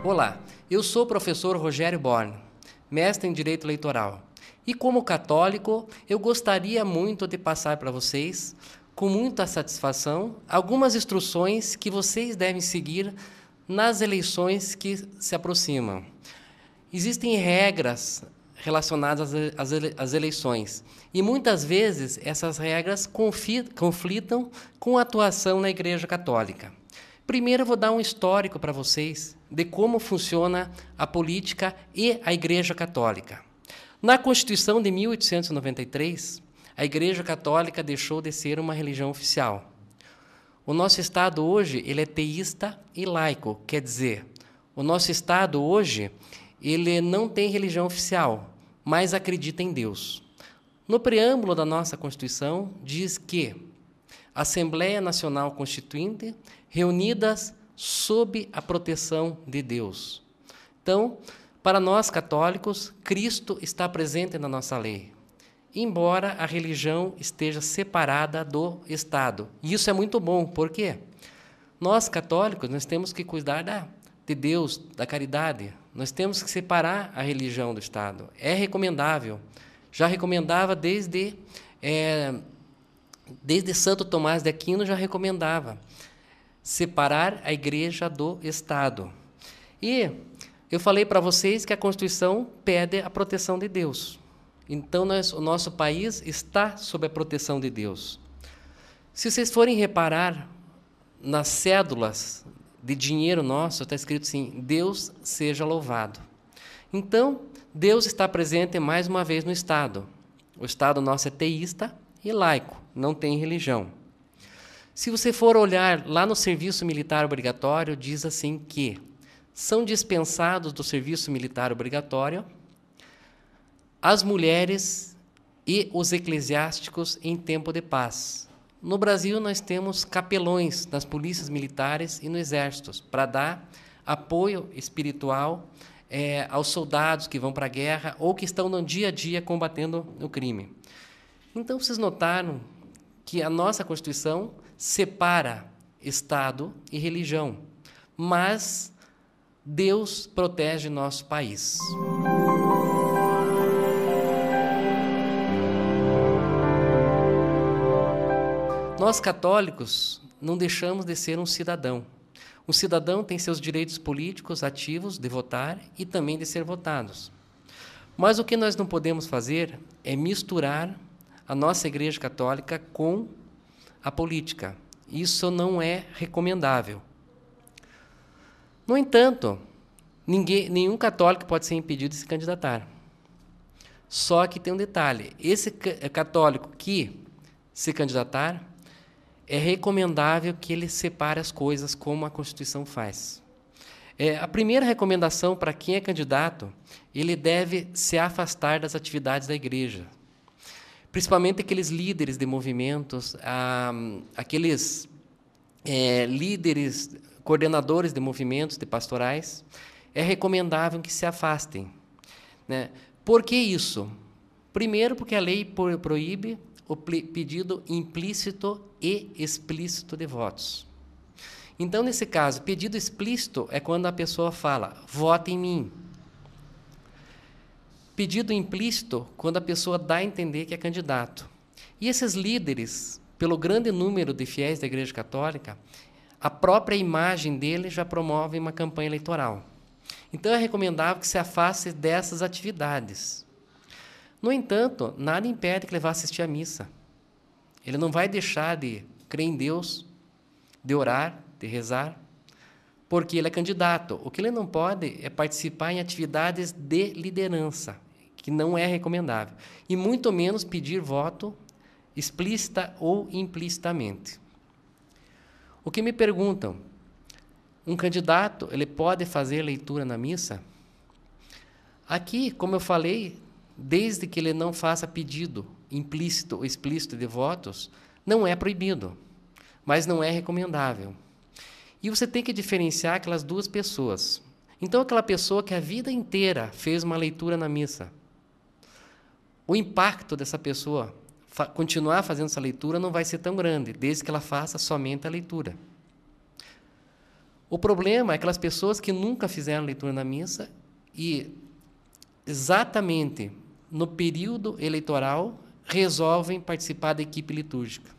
Olá, eu sou o professor Rogério Born, mestre em Direito Eleitoral. E como católico, eu gostaria muito de passar para vocês, com muita satisfação, algumas instruções que vocês devem seguir nas eleições que se aproximam. Existem regras relacionadas às eleições e muitas vezes essas regras conflitam com a atuação na Igreja Católica. Primeiro eu vou dar um histórico para vocês de como funciona a política e a Igreja Católica. Na Constituição de 1893, a Igreja Católica deixou de ser uma religião oficial. O nosso Estado hoje ele é teísta e laico, quer dizer, o nosso Estado hoje ele não tem religião oficial, mas acredita em Deus. No preâmbulo da nossa Constituição diz que a Assembleia Nacional Constituinte reunidas sob a proteção de Deus. Então, para nós católicos, Cristo está presente na nossa lei, embora a religião esteja separada do Estado. E isso é muito bom, por quê? Nós católicos, nós temos que cuidar de Deus, da caridade. Nós temos que separar a religião do Estado. É recomendável. Já recomendava desde Santo Tomás de Aquino, já recomendava separar a igreja do Estado. E eu falei para vocês que a Constituição pede a proteção de Deus. Então, o nosso país está sob a proteção de Deus. Se vocês forem reparar nas cédulas de dinheiro nosso, está escrito assim, Deus seja louvado. Então, Deus está presente mais uma vez no Estado. O Estado nosso é teísta e laico, não tem religião. Se você for olhar lá no serviço militar obrigatório, diz assim que são dispensados do serviço militar obrigatório as mulheres e os eclesiásticos em tempo de paz. No Brasil, nós temos capelões nas polícias militares e no exército para dar apoio espiritual aos soldados que vão para a guerra ou que estão no dia a dia combatendo o crime. Então, vocês notaram que a nossa Constituição separa Estado e religião, mas Deus protege nosso país. Nós católicos não deixamos de ser um cidadão. O cidadão tem seus direitos políticos ativos de votar e também de ser votados. Mas o que nós não podemos fazer é misturar a nossa Igreja Católica com a política. Isso não é recomendável. No entanto, nenhum católico pode ser impedido de se candidatar. Só que tem um detalhe. Esse católico que se candidatar, é recomendável que ele separe as coisas como a Constituição faz. A primeira recomendação para quem é candidato, ele deve se afastar das atividades da igreja. Principalmente aqueles líderes de movimentos, aqueles líderes, coordenadores de movimentos, de pastorais, é recomendável que se afastem. Né? Por que isso? Primeiro, porque a lei proíbe o pedido implícito e explícito de votos. Então, nesse caso, pedido explícito é quando a pessoa fala, vota em mim. Pedido implícito, quando a pessoa dá a entender que é candidato. E esses líderes, pelo grande número de fiéis da Igreja Católica, a própria imagem deles já promove uma campanha eleitoral. Então, é recomendável que se afaste dessas atividades. No entanto, nada impede que ele vá assistir à missa. Ele não vai deixar de crer em Deus, de orar, de rezar, porque ele é candidato. O que ele não pode é participar em atividades de liderança, que não é recomendável, e muito menos pedir voto explícita ou implicitamente. O que me perguntam, um candidato, ele pode fazer leitura na missa? Aqui, como eu falei, desde que ele não faça pedido implícito ou explícito de votos, não é proibido, mas não é recomendável. E você tem que diferenciar aquelas duas pessoas. Então, aquela pessoa que a vida inteira fez uma leitura na missa, o impacto dessa pessoa continuar fazendo essa leitura não vai ser tão grande, desde que ela faça somente a leitura. O problema é aquelas pessoas que nunca fizeram leitura na missa e, exatamente no período eleitoral, resolvem participar da equipe litúrgica.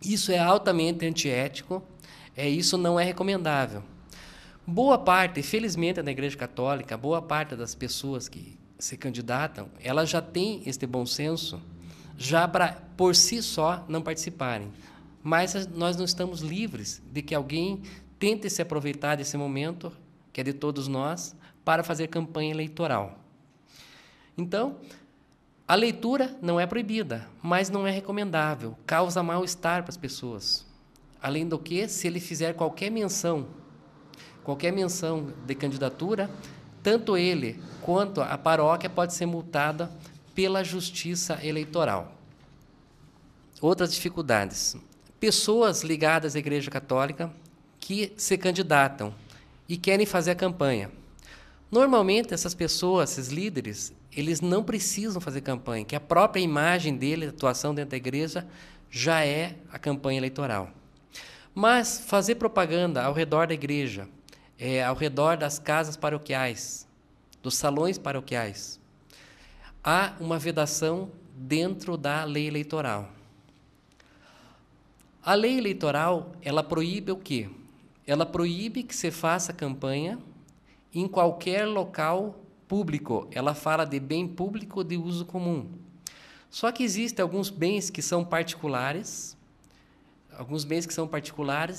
Isso é altamente antiético, isso não é recomendável. Boa parte, felizmente, da Igreja Católica, boa parte das pessoas que se candidatam, elas já têm este bom senso, já para, por si só, não participarem. Mas nós não estamos livres de que alguém tente se aproveitar desse momento, que é de todos nós, para fazer campanha eleitoral. Então, a leitura não é proibida, mas não é recomendável, causa mal-estar para as pessoas. Além do que, se ele fizer qualquer menção de candidatura, tanto ele quanto a paróquia pode ser multada pela justiça eleitoral. Outras dificuldades. Pessoas ligadas à Igreja Católica que se candidatam e querem fazer a campanha. Normalmente, essas pessoas, esses líderes, eles não precisam fazer campanha, que a própria imagem dele, a atuação dentro da igreja, já é a campanha eleitoral. Mas fazer propaganda ao redor da igreja, ao redor das casas paroquiais, dos salões paroquiais, há uma vedação dentro da lei eleitoral. A lei eleitoral, ela proíbe o quê? Ela proíbe que se faça campanha em qualquer local público. Ela fala de bem público de uso comum. Só que existem alguns bens que são particulares,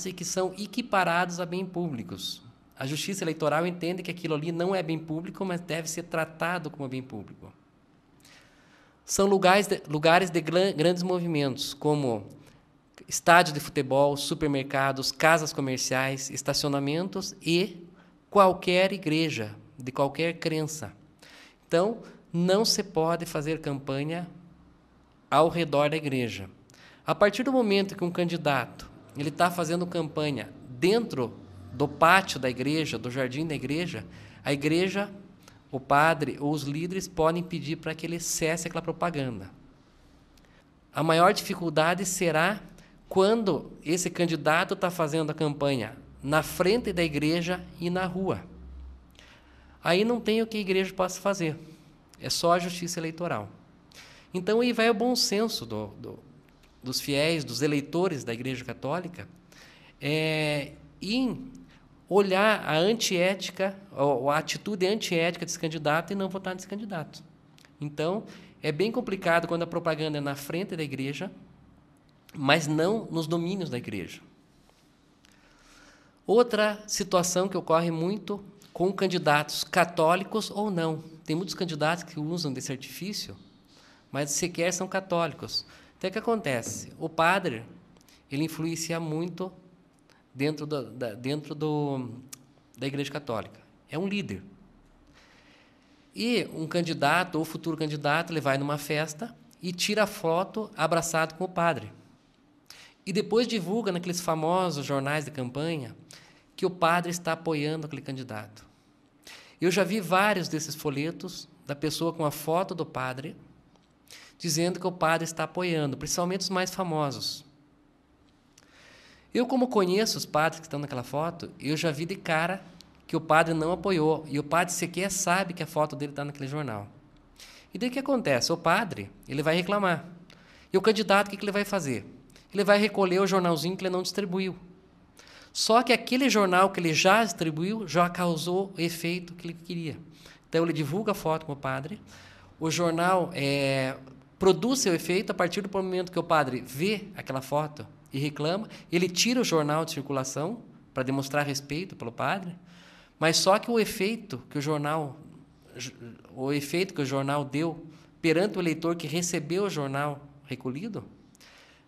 e que são equiparados a bens públicos. A Justiça Eleitoral entende que aquilo ali não é bem público, mas deve ser tratado como bem público. São lugares de grandes movimentos, como estádios de futebol, supermercados, casas comerciais, estacionamentos e qualquer igreja, de qualquer crença. Então, não se pode fazer campanha ao redor da igreja. A partir do momento que um candidato ele está fazendo campanha dentro do pátio da igreja, do jardim da igreja, a igreja, o padre ou os líderes podem pedir para que ele cesse aquela propaganda. A maior dificuldade será quando esse candidato está fazendo a campanha na frente da igreja e na rua. Aí não tem o que a igreja possa fazer. É só a justiça eleitoral. Então, aí vai o bom senso dos fiéis, dos eleitores da Igreja Católica, em olhar a antiética, ou a atitude antiética desse candidato e não votar nesse candidato. Então, é bem complicado quando a propaganda é na frente da igreja, mas não nos domínios da igreja. Outra situação que ocorre muito com candidatos católicos ou não. Tem muitos candidatos que usam desse artifício, mas sequer são católicos. Então, o que acontece? O padre, ele influencia muito dentro da Igreja Católica. É um líder. E um candidato ou futuro candidato, ele vai numa festa e tira a foto abraçado com o padre. E depois divulga naqueles famosos jornais de campanha que o padre está apoiando aquele candidato. Eu já vi vários desses folhetos da pessoa com a foto do padre, dizendo que o padre está apoiando, principalmente os mais famosos. Eu, como conheço os padres que estão naquela foto, eu já vi de cara que o padre não apoiou, e o padre sequer sabe que a foto dele está naquele jornal. E daí o que acontece? O padre, ele vai reclamar. E o candidato, o que ele vai fazer? Ele vai recolher o jornalzinho que ele não distribuiu. Só que aquele jornal que ele já distribuiu já causou o efeito que ele queria. Então, ele divulga a foto com o padre, o jornal produz seu efeito a partir do momento que o padre vê aquela foto e reclama, ele tira o jornal de circulação para demonstrar respeito pelo padre, mas só que o efeito que o jornal deu perante o eleitor que recebeu o jornal recolhido,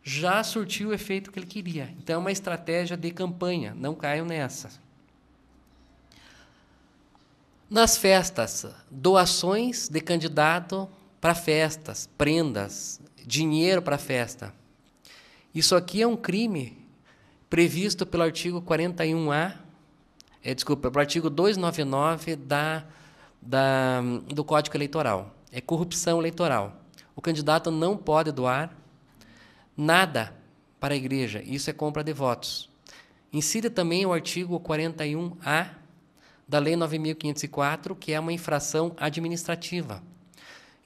já surtiu o efeito que ele queria. Então, é uma estratégia de campanha, não caiam nessa. Nas festas, doações de candidato para festas, prendas, dinheiro para festa. Isso aqui é um crime previsto pelo artigo 41A, pelo artigo 299 do Código Eleitoral. é corrupção eleitoral. O candidato não pode doar nada para a igreja, isso é compra de votos. Incide também o artigo 41A da Lei 9.504, que é uma infração administrativa.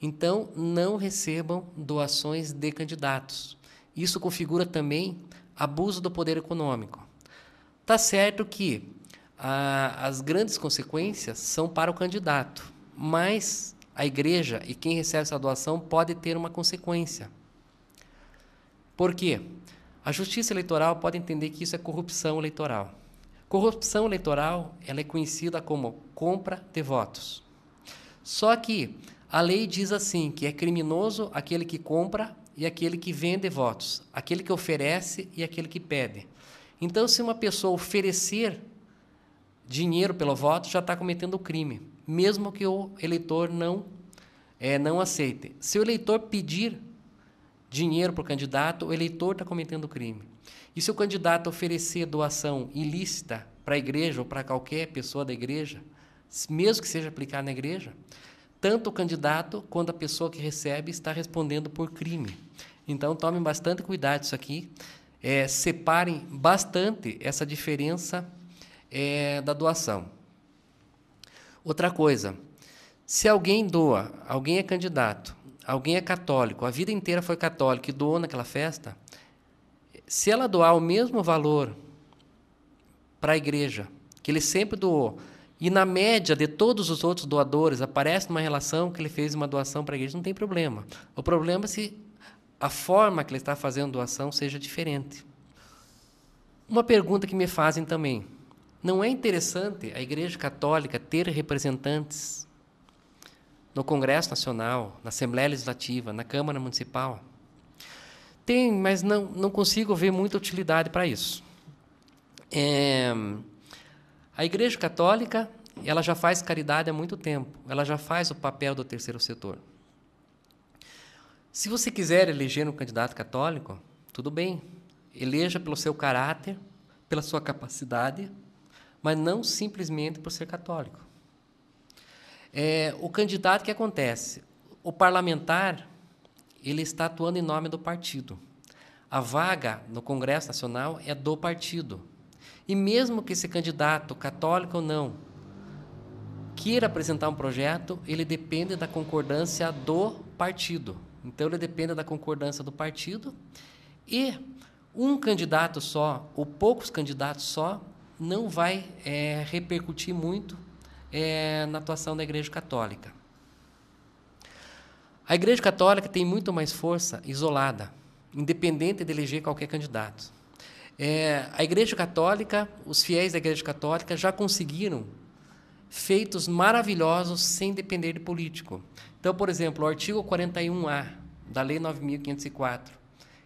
Então, não recebam doações de candidatos. Isso configura também abuso do poder econômico. Tá certo que as grandes consequências são para o candidato, mas a igreja e quem recebe essa doação pode ter uma consequência. Por quê? A Justiça Eleitoral pode entender que isso é corrupção eleitoral. Corrupção eleitoral, ela é conhecida como compra de votos. Só que a lei diz assim, que é criminoso aquele que compra e aquele que vende votos, aquele que oferece e aquele que pede. Então, se uma pessoa oferecer dinheiro pelo voto, já está cometendo crime, mesmo que o eleitor não aceite. Se o eleitor pedir dinheiro para o candidato, o eleitor está cometendo crime. E se o candidato oferecer doação ilícita para a igreja ou para qualquer pessoa da igreja, mesmo que seja aplicada na igreja, tanto o candidato quanto a pessoa que recebe está respondendo por crime. Então, tomem bastante cuidado isso aqui. Separem bastante essa diferença da doação. Outra coisa, se alguém doa, alguém é candidato, alguém é católico, a vida inteira foi católico e doou naquela festa, se ela doar o mesmo valor para a igreja, que ele sempre doou, e na média de todos os outros doadores aparece uma relação que ele fez uma doação para a igreja, não tem problema. O problema é se a forma que ele está fazendo doação seja diferente. Uma pergunta que me fazem também, não é interessante a Igreja Católica ter representantes no Congresso Nacional, na Assembleia Legislativa, na Câmara Municipal? Tem, mas não consigo ver muita utilidade para isso. A Igreja Católica, ela já faz caridade há muito tempo, ela já faz o papel do terceiro setor. Se você quiser eleger um candidato católico, tudo bem, eleja pelo seu caráter, pela sua capacidade, mas não simplesmente por ser católico. O candidato, o que acontece? O parlamentar, ele está atuando em nome do partido. A vaga no Congresso Nacional é do partido. E mesmo que esse candidato, católico ou não, queira apresentar um projeto, ele depende da concordância do partido. Então, ele depende da concordância do partido e um candidato só, ou poucos candidatos só, não vai repercutir muito na atuação da Igreja Católica. A Igreja Católica tem muito mais força isolada, independente de eleger qualquer candidato. A Igreja Católica, os fiéis da Igreja Católica já conseguiram feitos maravilhosos sem depender de político. Então, por exemplo, o artigo 41A da Lei 9.504,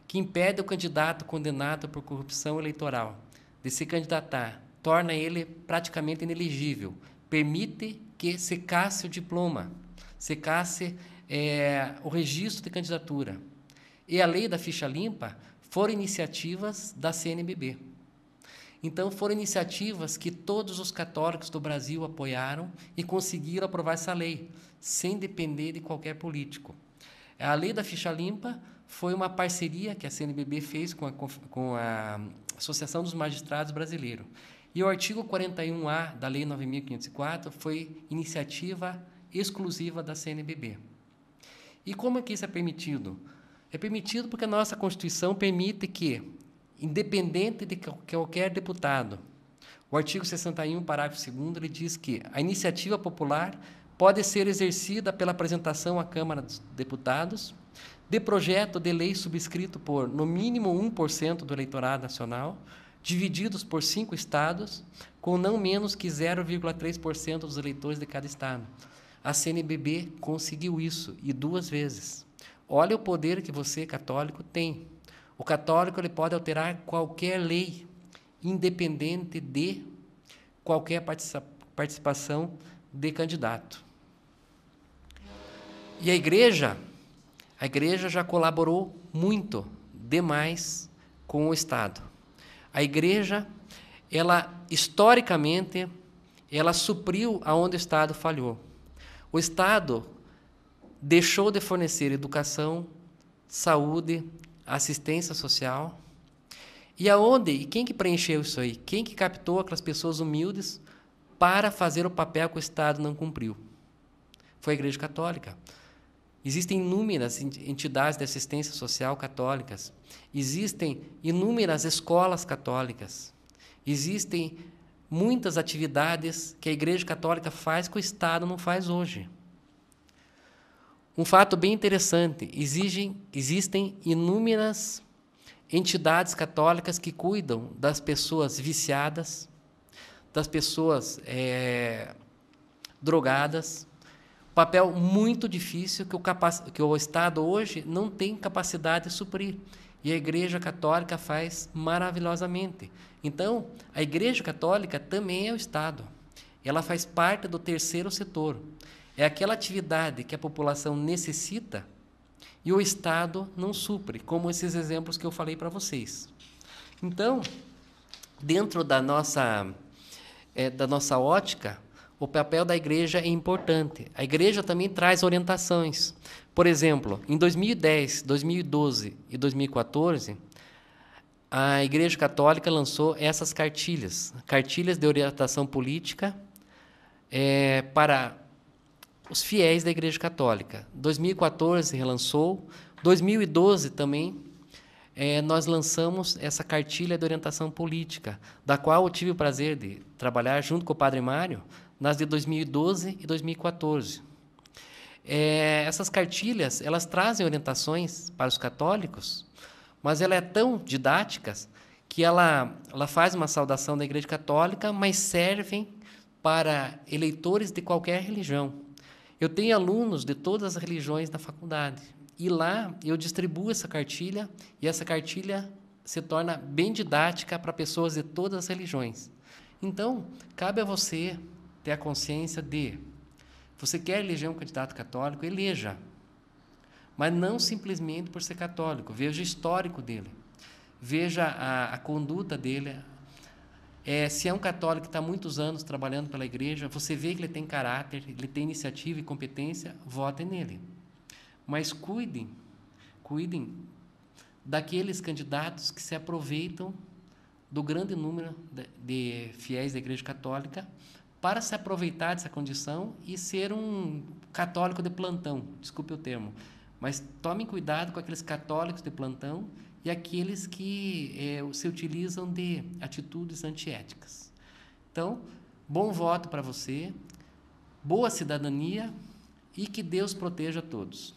que impede o candidato condenado por corrupção eleitoral de se candidatar, torna ele praticamente inelegível, permite que se casse o diploma, se casse o registro de candidatura. E a lei da ficha limpa foram iniciativas da CNBB. Então, foram iniciativas que todos os católicos do Brasil apoiaram e conseguiram aprovar essa lei, sem depender de qualquer político. A lei da ficha limpa foi uma parceria que a CNBB fez com a Associação dos Magistrados Brasileiros. E o artigo 41A da Lei 9.504 foi iniciativa exclusiva da CNBB. E como é que isso é permitido? É permitido porque a nossa Constituição permite que, independente de qualquer deputado, o artigo 61, parágrafo 2º, ele diz que a iniciativa popular pode ser exercida pela apresentação à Câmara dos Deputados de projeto de lei subscrito por, no mínimo, 1% do eleitorado nacional, divididos por 5 estados, com não menos que 0,3% dos eleitores de cada estado. A CNBB conseguiu isso, e 2 vezes. Olha o poder que você, católico, tem. O católico ele pode alterar qualquer lei, independente de qualquer participação de candidato. E a igreja já colaborou muito demais com o Estado. A igreja, historicamente, ela supriu aonde o Estado falhou. O Estado deixou de fornecer educação, saúde, assistência social. E quem que preencheu isso aí? Quem que captou aquelas pessoas humildes para fazer o papel que o Estado não cumpriu? Foi a Igreja Católica. Existem inúmeras entidades de assistência social católicas. Existem inúmeras escolas católicas. Existem muitas atividades que a Igreja Católica faz que o Estado não faz hoje. Um fato bem interessante, existem inúmeras entidades católicas que cuidam das pessoas viciadas, das pessoas drogadas. Papel muito difícil que o Estado hoje não tem capacidade de suprir. E a Igreja Católica faz maravilhosamente. Então, a Igreja Católica também é o Estado. Ela faz parte do terceiro setor. É aquela atividade que a população necessita e o Estado não supre, como esses exemplos que eu falei para vocês. Então, dentro da nossa ótica, o papel da igreja é importante. A igreja também traz orientações. Por exemplo, em 2010, 2012 e 2014, a Igreja Católica lançou essas cartilhas de orientação política para os fiéis da Igreja Católica. 2014 relançou, 2012 também nós lançamos essa cartilha de orientação política, da qual eu tive o prazer de trabalhar junto com o Padre Mário nas de 2012 e 2014. Essas cartilhas, elas trazem orientações para os católicos, mas ela é tão didáticas que ela faz uma saudação da Igreja Católica, mas servem para eleitores de qualquer religião. Eu tenho alunos de todas as religiões na faculdade, e lá eu distribuo essa cartilha, e essa cartilha se torna bem didática para pessoas de todas as religiões. Então, cabe a você ter a consciência de, você quer eleger um candidato católico, eleja, mas não simplesmente por ser católico. Veja o histórico dele, veja a conduta dele. Se é um católico que está há muitos anos trabalhando pela igreja, você vê que ele tem caráter, ele tem iniciativa e competência, vote nele. Mas cuidem daqueles candidatos que se aproveitam do grande número de fiéis da Igreja Católica para se aproveitar dessa condição e ser um católico de plantão, desculpe o termo. Mas tomem cuidado com aqueles católicos de plantão e aqueles que se utilizam de atitudes antiéticas. Então, bom voto para você, boa cidadania e que Deus proteja a todos.